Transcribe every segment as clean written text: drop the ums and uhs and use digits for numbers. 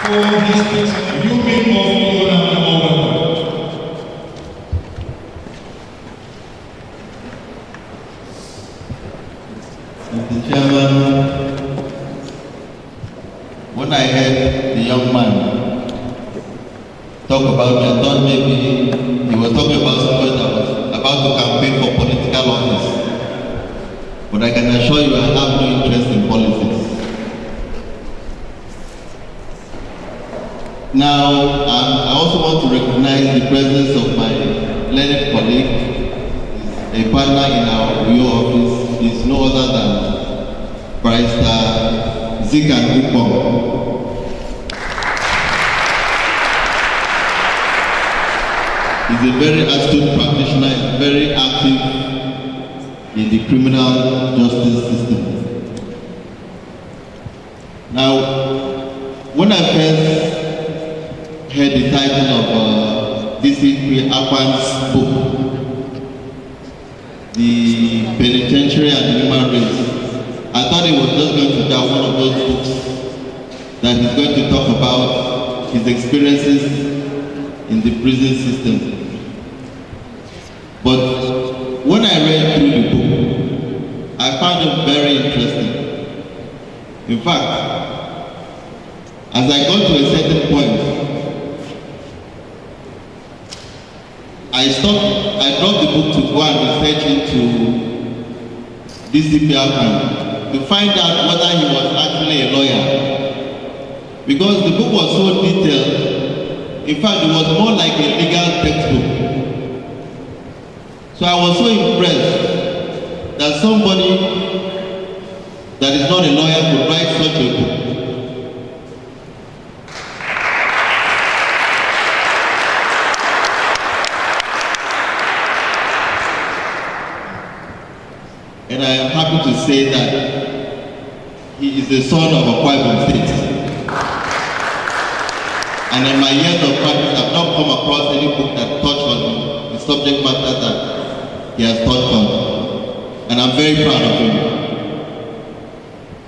for his speech. You may all welcome. Mr. Chairman, when I heard the young man talk about me, I thought maybe he was talking about somebody that was about to campaign for political office. But I can assure you I have no interest in politics. Now, I also want to recognize the presence of my learned colleague, a partner in our Uyo office. He is no other than Barrister Etuk. He's a very astute practitioner, he's very active in the criminal justice system. Now, when I first heard the title of Samuel Akpan's book, The Penitentiary and the Human Race, I thought it was just going to be one of those books that he's going to talk about his experiences in the prison system. But when I read through the book, I found it very interesting. In fact, as I got to a certain point, I dropped the book to go and research into Samuel Akpan to find out whether he was actually a lawyer. Because the book was so detailed, in fact, it was more like a legal textbook. So I was so impressed that somebody that is not a lawyer could write such a book. And I am happy to say that he is the son of Akpan State. And in my years of practice, I've not come across any book that touched on the subject matter that he has touched on. And I'm very proud of him.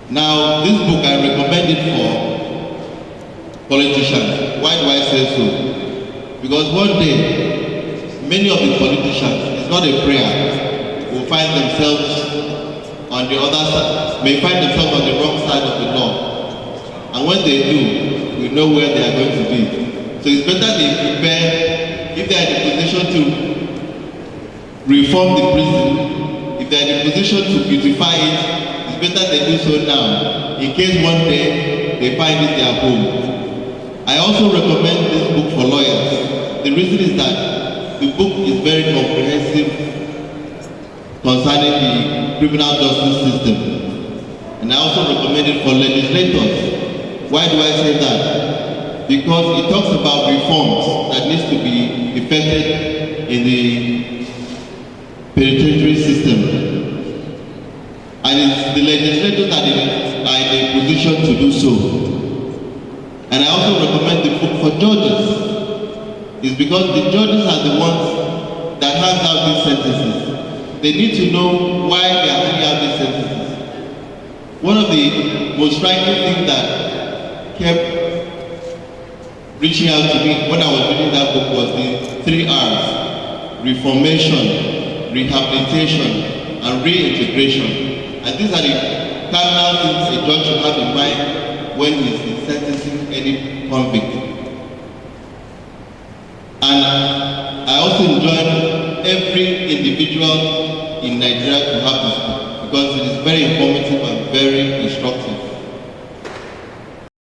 Now, this book I recommend it for politicians. Why do I say so? Because one day, many of the politicians, it's not a prayer, will find themselves on the other side, may find themselves on the wrong side of the law. And when they do, we know where they are going to be. So it's better they prepare, if they are in a position to reform the prison, if they are in a position to beautify it, it's better they do so now, in case one day they find it their home. I also recommend this book for lawyers. The reason is that the book is very comprehensive concerning the criminal justice system. And I also recommend it for legislators. Why do I say that? Because it talks about reforms that needs to be effected in the penitentiary system. And it's the legislators that are in a position to do so. And I also recommend the book for judges. It's because the judges are the ones that hand out these sentences. They need to know why they are handing out these sentences. One of the most striking things that kept reaching out to me when I was reading that book was the 3 R's: reformation, rehabilitation, and reintegration. And these are the cardinal things a judge should have in mind when he is sentencing any convict. And I also enjoyed every individual in Nigeria to have this book because it is very informative